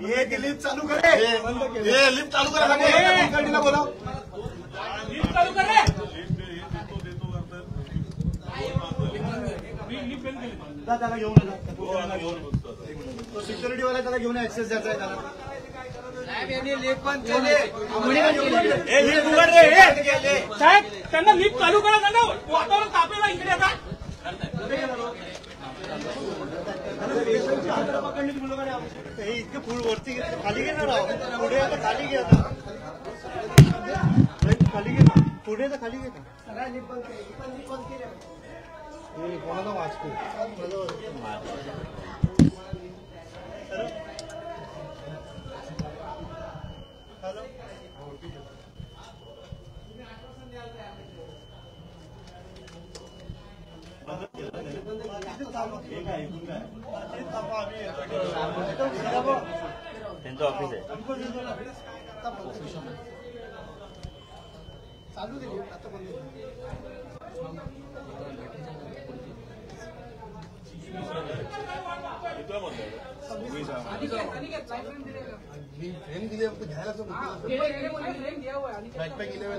ये लिफ्ट चालू करे, ये लिफ्ट चालू करा, कंपनीला बोलाव, लिफ्ट चालू कर रे. त्याला घेऊन तो सिक्युरिटी वाला त्याला घेऊन ऍक्सेस द्यायचा आहे त्याला. साहेब त्यांना लिफ्ट चालू करा, त्यांना वातावरण तापेला इकडे आता. हे इतके फूड वरती खाली घे ना राव, पुढे आता खाली घे, आता खाली घे ना, पुढे तर खाली घे ना. कोणाला वाचतो त्यांचं ऑफिस आहे चालू दे आता बंद. फ्रेम दिले घ्यायला बॅकपॅक 11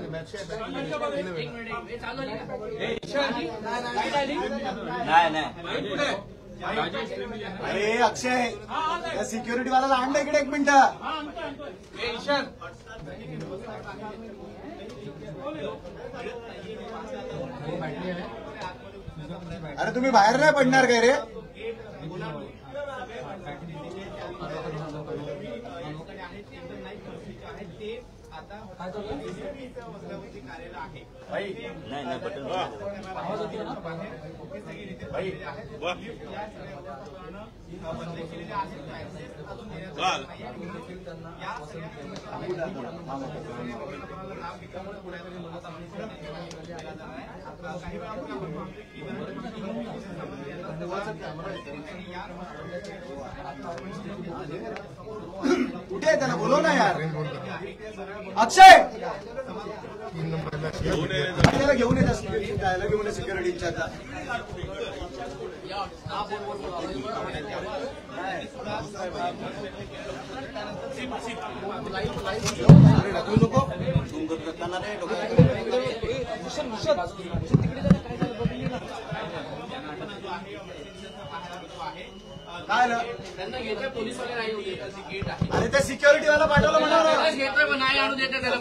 नाही. अरे अक्षय, त्या सिक्युरिटी वाला आणलं इकडे, एक मिनिट. अरे तुम्ही बाहेर नाही पडणार काय रे? नाही बटन कुठे आहे त्याला बोलव ना यार. अक्षय त्याला घेऊन येत त्याला घेऊन सिक्युरिटी इन्चार्जला. ढकलू नको काय पोलीसवाले नाही होते. अरे त्या सिक्युरिटी वाला पाठवलं म्हणा, घेतोय नाही आणू देते त्याला.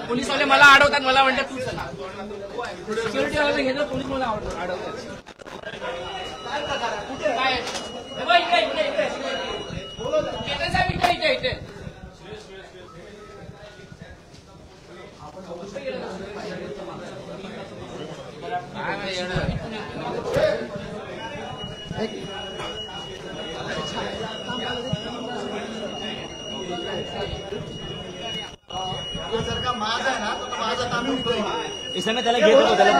पोलीसवाले मला अडवतात, मला म्हणतात तू सिक्युरिटी वाला घेतो, पोलीस मला अडवतात. काय साहेब इथे इथे जर का माझा आहे ना तर माझा काम इसमें त्याला घेत होतो त्याला.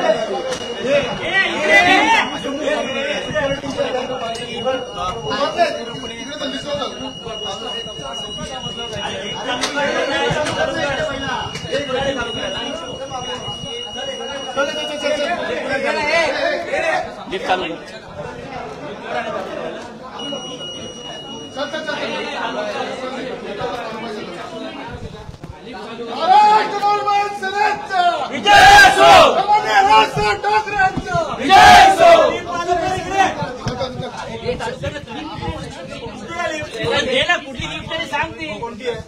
लिफ्ट चालू चल कुठली लिफ्ट आहे सांगते कोणती आहे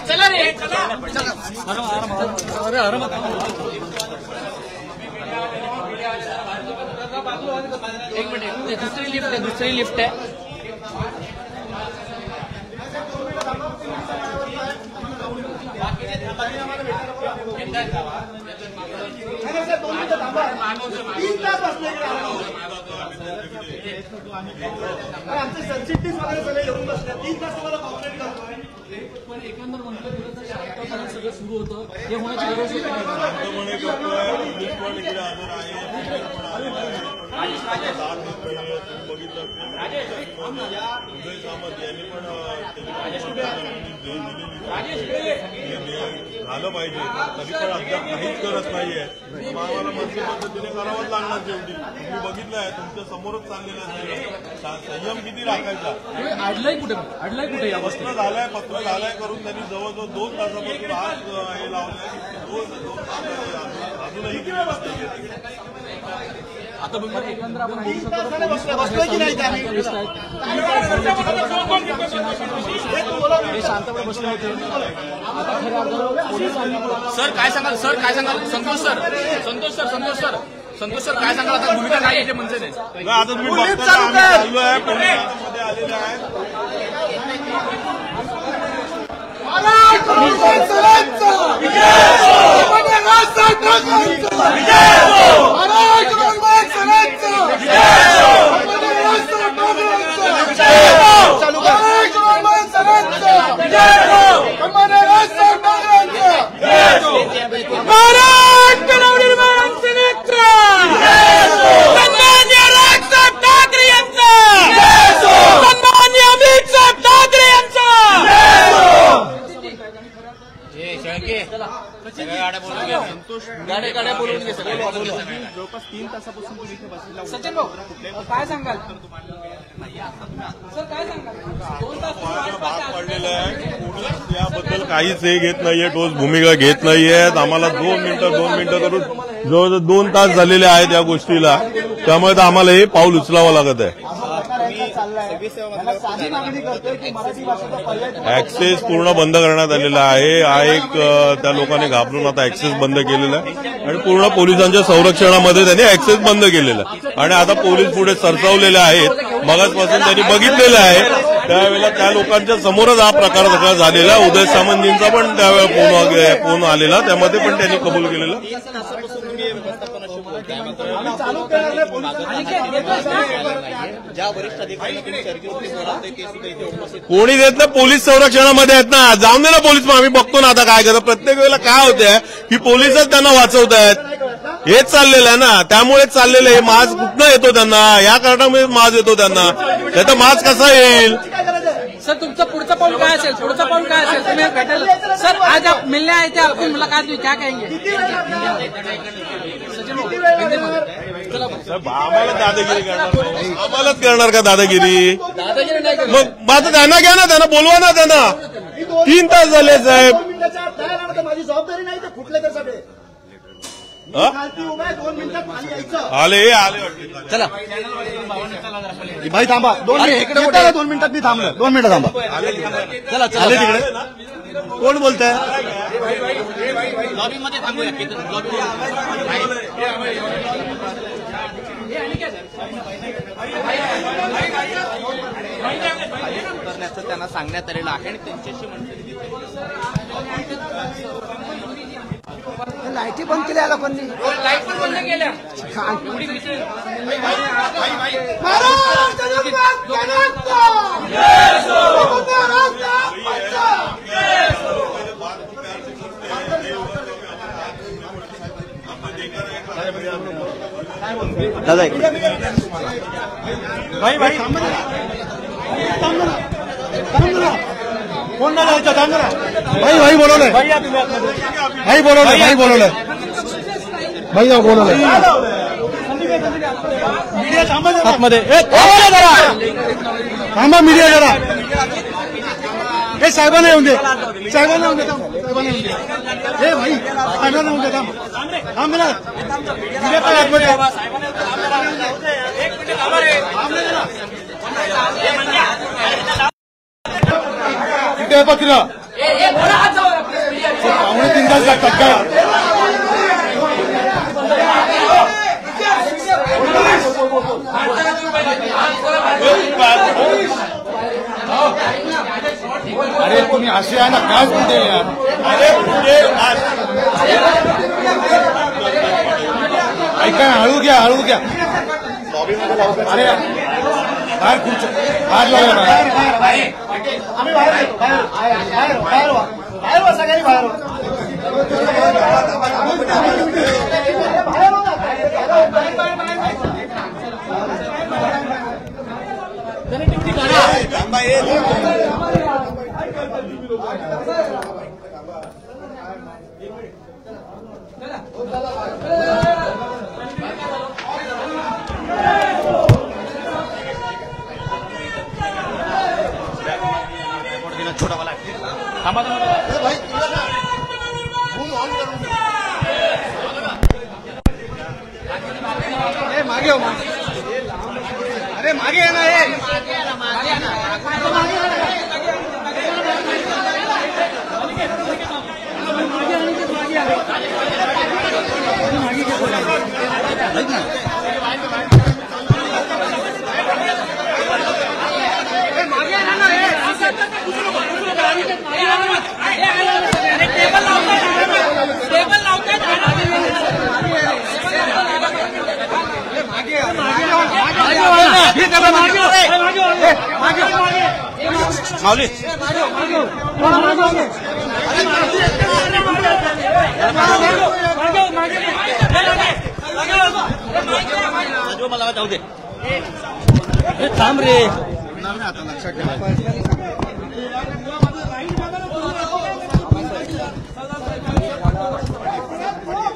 चला रे एक मिनिट दुसरी लिफ्ट आहे आमचे सरचिटणीस वगैरे सगळे येऊन बसले 3 तास तुम्हाला कॉपरेट करतोय पण एकंदर मंतव्याचं शांतपणे सगळं सुरू होतं हे होण्याची गरज होती झालं पाहिजे कधी पण अद्याप काहीच करत नाहीये आम्हाला मंत्री पद्धतीने करावंच लागणार शेवटी तुम्ही बघितलंय तुमच्या समोरच चाललेलं आहे संयम किती राखायचा अडलाय कुठे या पत्र झालंय करून त्यांनी जवळजवळ 2 तासापासून आज हे लावलंय अजूनही आता बघा एकंदर आपण बघू शकतो शांतपणे बसले होते सर काय सांगाल संतोष सर काय सांगाल आता भूमिका काय येते म्हणजे आता तुम्ही चालू आहे पुण्यामध्ये आलेले आहेत गाड्या बोलवून घे जवळपास 3 तासापासून तुम्ही इथे बसलेला सचिन भाऊ काय सांगाल सर काय सांगाल 2 तास भाग पडलेला आहे पोलीस याबद्दल काहीच हे घेत नाहीये ठोस भूमिका घेत नाहीयेत आम्हाला 2 मिनिटं करून जवळजवळ 2 तास झालेले आहेत या गोष्टीला त्यामुळे आम्हाला हे पाऊल उचलावं लागत आहे ऍक्सेस पूर्ण बंद करण्यात आलेला आहे हा एक त्या लोकांनी घाबरून आता ऍक्सेस बंद केलेला आहे आणि पूर्ण पोलिसांच्या संरक्षणामध्ये त्यांनी ऍक्सेस बंद केलेला आहे आणि आता पोलीस पुढे सरसावलेले आहेत मगाचपासून त्यांनी बघितलेलं आहे त्यावेळेला त्या लोकांच्या समोरच हा प्रकार सगळा झालेला उदय सामंतजींचा पण त्यावेळेला फोन आलेला त्यामध्ये पण त्यांनी कबूल केलेलं कोणी देत ना पोलीस संरक्षणामध्ये आहेत ना जाऊन दे ना पोलीस आम्ही बघतो ना आता काय करतात प्रत्येक वेळेला काय होतंय की पोलीसच त्यांना वाचवत आहेत हेच चाललेलं आहे ना त्यामुळेच चाललेलं आहे माज कुठनं येतो त्यांना या कारणामुळे माज येतो त्यांना त्याचा माज कसा येईल सर तुमचं पुढचं पाऊल काय असेल तुम्ही भेटायला सर आज आप मिलने आए थे आपकी मुलाकात हुई क्या कहेंगे आम्हाला दादागिरी करणार आम्हालाच करणार का दादागिरी मग आता त्यांना घ्या ना त्यांना बोलवा ना त्यांना 3 तास झाले साहेब माझी जबाबदारी नाही ते कुठले तर सगळे आले चला भाई थांबा 2 मिनिटात मी थांबलो 2 मिनिटं थांबा चला आले तिकडे कोण बोलतंय लॉबीमध्ये थांबूया करण्याचं त्यांना सांगण्यात आलेलं आहे आणि त्यांच्याशी लाईटी बंद केल्या लोकांनी लाईट पण बंद केल्या दादा भाई कोण नाही जायचं थांब ना भाई बोलवलंय भाई बोलवलंय मीडिया थांबा आतमध्ये थांबा मीडिया जरा हे साहेबांना येऊन दे, साहेबांना येऊन दे, साहेबांना येऊन दे. हे भाई साहेबांना येऊन दे, थांब ना. तुझे काय आतमध्ये कुठे पत्र पावणे 3 तास लागतात काय? अरे तुम्ही असे आहे ना काय म्हणते यार? ऐका हळू घ्या, हळू घ्या. अरे बाहेर खुर्च्या बाहेर लावूया. आम्ही बाहेर सगळ्यांनी बाहेर छोटा वाला मागे हो मागे. अरे मागे आहे ना हे. माऊली मला जाऊ दे. थांब रे. आता लक्षात ठेवा.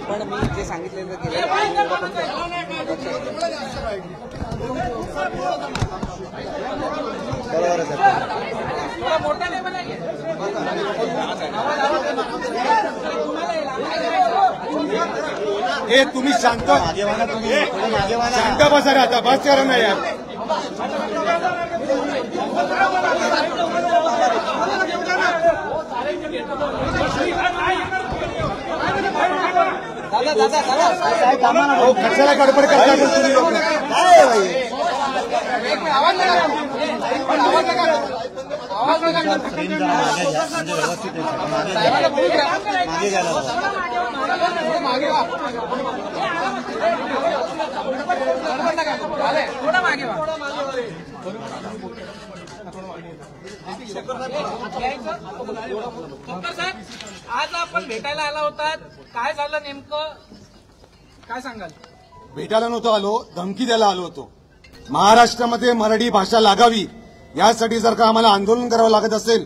पण मी जे सांगितलेलं केलं हे तुम्ही शांत शांत बसा रे. आता बस करा ना यार. हो कशाला गडबड करता तुम्ही लोक? काय भाई थोडं मागे वा. डॉक्टर साहेब आज आपण भेटायला आला होता, काय झालं नेमकं काय सांगाल? भेटायला नव्हतो आलो, धमकी द्यायला आलो होतो. महाराष्ट्रामध्ये मराठी भाषा लागावी यासाठी जर का आम्हाला आंदोलन करावं लागत असेल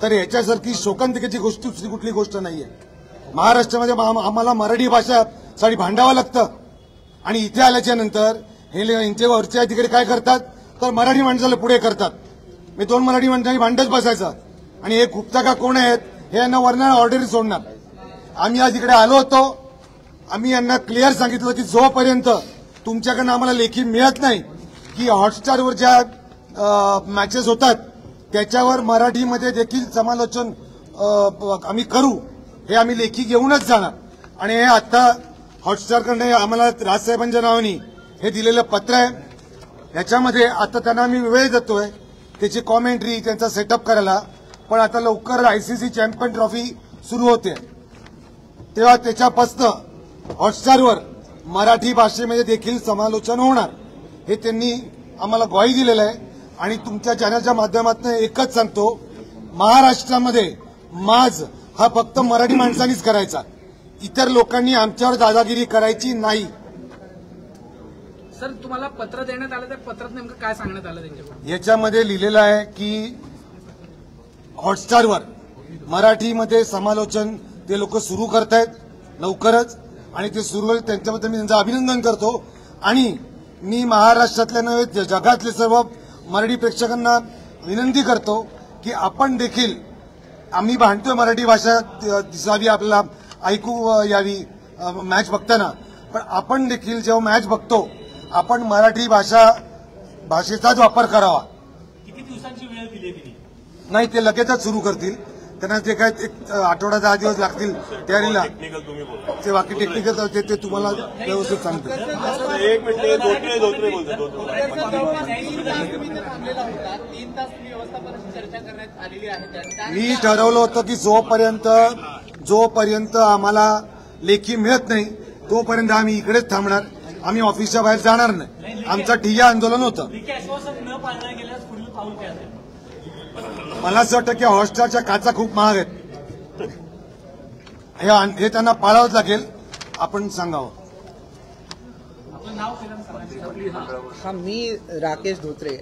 तर याच्यासारखी शोकांतिकेची गोष्ट दुसरी कुठली गोष्ट नाहीये. महाराष्ट्रामध्ये आम्हाला मराठी भाषासाठी भांडावं लागतं आणि इथे आल्याच्या नंतर हे यांचे वरचे अधिकारी काय करतात तर मराठी माणसाला पुढे करतात. मी 2 मराठी माणसांनी भांडच बसायचं आणि हे गुप्ता का कोण आहेत हे यांना वरना ऑर्डर सोडणार. आम्ही आज इकडे आलो होतो. आम्ही यांना क्लिअर सांगितलं की जोपर्यंत तुमच्याकडनं आम्हाला लेखी मिळत नाही की हॉटस्टारवर ज्या मॅचेस होतात त्याच्यावर मराठीमध्ये देखील समालोचन आम्ही करू, हे आम्ही लेखी घेऊनच जाणार. आणि हे आता हॉटस्टारकडे आम्हाला राजसाहेबांच्या नावाने हे दिलेलं पत्र आहे. याच्यामध्ये आता त्यांना आम्ही वेळ देतोय त्याची कॉमेंट्री त्यांचा सेटअप करायला. पण आता लवकर आयसीसी चॅम्पियन ट्रॉफी सुरू होते तेव्हा त्याच्यापासून हॉटस्टारवर मराठी भाषेमध्ये देखील समालोचन होणार हे त्यांनी आम्हाला ग्वाही दिलेलं आहे. आणि तुमच्या चॅनलच्या माध्यमातून एकच सांगतो, महाराष्ट्रामध्ये माज हा फक्त मराठी माणसांनीच करायचा, इतर लोकांनी आमच्यावर दादागिरी करायची नाही. सर तुम्हाला पत्र देण्यात आलं, त्या पत्रात नेमकं काय सांगण्यात आलं त्यांच्याकडून? याच्यामध्ये लिहिलेलं आहे की हॉटस्टारवर मराठीमध्ये समालोचन ते लोक सुरू करतायत लवकरच आणि ते सुरू होईल. त्यांच्याबद्दल मी त्यांचं अभिनंदन करतो. आणि मी महाराष्ट्रातल्या नव्हे जगातले सर्व मराठी प्रेक्षकांना विनंती करतो की आपण देखील आम्ही भांडतोय मराठी भाषा दिसावी, आपल्याला ऐकू यावी मॅच बघताना, पण आपण देखील जेव्हा मॅच बघतो आपण मराठी भाषेचाच वापर करावा. किती दिवसांची वेळ दिली तिने? नाही, ते लगेचच सुरू करतील. त्यांना जे काय एक आठवडा 10 दिवस लागतील तयारीला. टेक्निकल तुम्ही बोला. ते बाकी टेक्निकल ते तुम्हाला व्यवस्थित सांगतील. एक मिनिट, धोत्रे बोलतो. तुम्ही ते थांबलेला होता 3 तास तुम्ही व्यवस्थापनाची चर्चा करण्यात आलेली आहे. मी ठरवलं होतं की जोपर्यंत आम्हाला लेखी मिळत नाही तोपर्यंत आम्ही इकडेच थांबणार. आम्ही ऑफिसच्या बाहेर जाणार नाही. आमचं ठिय्या आंदोलन होतं. न पाळल्या गेल्यास पुढील पाऊल काय असेल? मला असं वाटतं की हॉटस्टारच्या काचा खूप महाग आहेत. हे त्यांना पाळावंच लागेल. आपण सांगावं. हा, मी राकेश धोत्रे.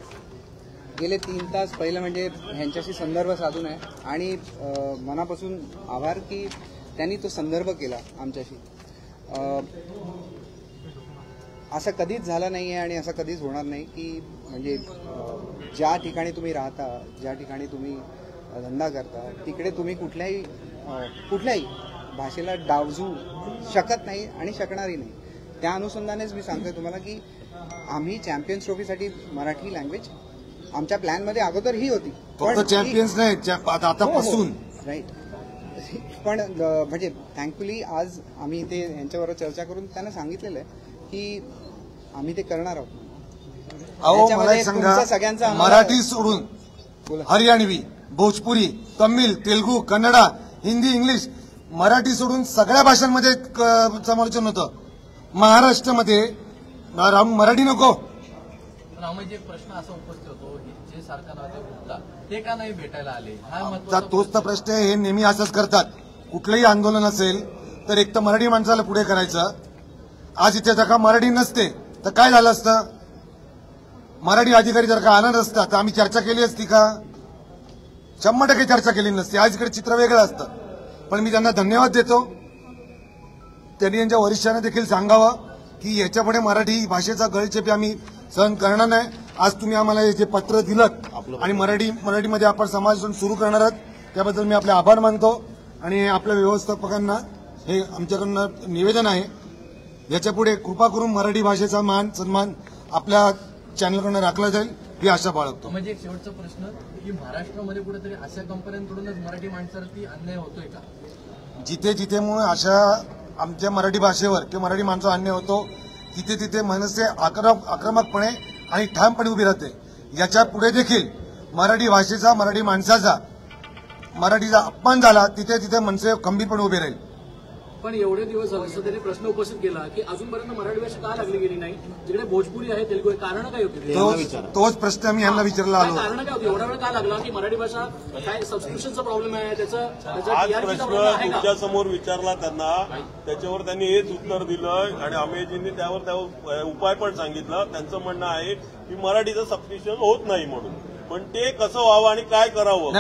गेले 3 तास पहिलं म्हणजे ह्यांच्याशी संदर्भ साधून आहे आणि मनापासून आभार की त्यांनी तो संदर्भ केला आमच्याशी. असं कधीच झालं नाही आहे आणि असं कधीच होणार नाही की म्हणजे ज्या ठिकाणी तुम्ही राहता, ज्या ठिकाणी तुम्ही धंदा करता, तिकडे तुम्ही कुठल्याही भाषेला डावजू शकत नाही आणि शकणारही नाही. त्या अनुषंगानेच मी सांगतोय तुम्हाला की आम्ही चॅम्पियन्स ट्रॉफीसाठी मराठी लँग्वेज आमच्या प्लॅनमध्ये अगोदर ही होती. फक्त चॅम्पियन्स नाही, आतापासून राईट. पण म्हणजे थँकफुली आज आम्ही ते यांच्याबरोबर चर्चा करून त्यांना सांगितलेलं आहे की आम्ही ते करणार आहोत. अहो, मला एक सांगा, सगळ्यांचा मराठी सोडून हरियाणवी, भोजपुरी, तमिळ, तेलुगू, कन्नडा, हिंदी, इंग्लिश, मराठी सोडून सगळ्या भाषांमध्ये समालोचन होतं. महाराष्ट्रामध्ये मराठी नको. म्हणजे प्रश्न असा उपस्थित होतो की जे सरकार गुप्ता ते का नाही भेटायला आले, तोच तर प्रश्न आहे. हे नेहमी असंच करतात. कुठलंही आंदोलन असेल तर एक तर मराठी माणसाला पुढे करायचं. आज इथे जर का मराठी नसते तर काय झालं असतं? मराठी अधिकारी जर का आला नसता तर आम्ही चर्चा केली असती का? 100% चर्चा केली नसती. आज इकडे चित्र वेगळं असतं. पण मी त्यांना धन्यवाद देतो. त्यांनी यांच्या वरिष्ठांना देखील सांगावं की याच्यापुढे मराठी भाषेचा गळचेपी आम्ही सहन करणार नाही. आज तुम्ही आम्हाला हे जे पत्र दिलं आणि मराठीमध्ये आपण समाज सुरू करणार आहात त्याबद्दल मी आपले आभार मानतो. आणि आपल्या व्यवस्थापकांना हे आमच्याकडनं निवेदन आहे, याच्यापुढे कृपा करून मराठी भाषेचा मान सन्मान आपल्या चॅनलकडनं राखला जाईल ही आशा बाळगतो. म्हणजे एक शेवटचा प्रश्न की महाराष्ट्रामध्ये कुठेतरी अशा कंपन्यांकडूनच मराठी माणसावरती अन्याय होतोय का? जिथे जिथे मुळे अशा आमच्या मराठी भाषेवर किंवा मराठी माणसावर अन्याय होतो तिथे तिथे मनसे आक्रमकपणे आणि ठामपणे उभी राहते. याच्या पुढे देखील मराठी भाषेचा, मराठी माणसाचा, मराठीचा अपमान झाला तिथे तिथे मनसे खंबीरपणे उभे राहील. पण एवढे दिवस झाले असं त्यांनी प्रश्न उपस्थित केला की अजूनपर्यंत मराठी भाषा का लागली गेली नाही, जिकडे भोजपुरी आहे, तेलुगू आहे, कारण काय होती? तोच प्रश्न आम्ही यांना विचारला आलो. कारण काय होती? एवढा वेळ का लागला की मराठी भाषा काय सबस्क्रिप्शनचा प्रॉब्लेम आहे, आज त्याचा प्रश्न तुमच्या समोर विचारला त्यांना, त्याच्यावर त्यांनी हेच उत्तर दिलं आणि अमेजींनी त्यावर उपाय पण सांगितला. त्यांचं म्हणणं आहे की मराठीचं सबस्क्रिप्शन होत नाही म्हणून. पण ते कसं व्हावं आणि काय करावं,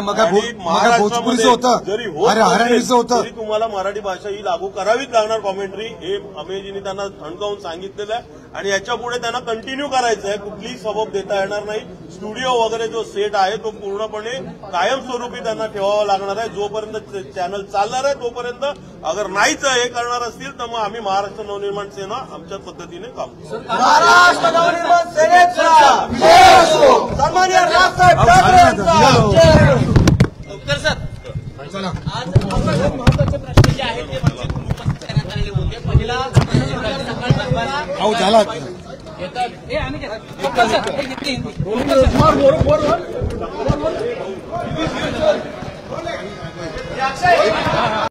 भोजपुरीचं होतं, जरी होत हरियाणवीचं होतं, तरी तुम्हाला मराठी भाषा ही लागू करावीच लागणार कॉमेंट्री. हे अमेजींनी त्यांना ठणकावून सांगितलेलं आहे आणि याच्या पुढे त्यांना कंटिन्यू करायचं आहे. कुठलीही सबब देता येणार नाही. स्टुडिओ वगैरे जो सेट आहे तो पूर्णपणे कायमस्वरूपी त्यांना ठेवावा लागणार आहे. जोपर्यंत चॅनल चालणार आहे तोपर्यंत. अगर नाहीच हे करणार असतील तर मग आम्ही महाराष्ट्र नवनिर्माण सेना आमच्या पद्धतीने काम करू. महाराष्ट्र नवनिर्माण सेनेचा विजय असो. सन्माननीय राजसाहेब ठाकरे यांचा डॉक्टर सर, आज महत्वाचे प्रश्न जे आहेत ते उपस्थित करण्यात आलेले होते. पहिला झाला येतात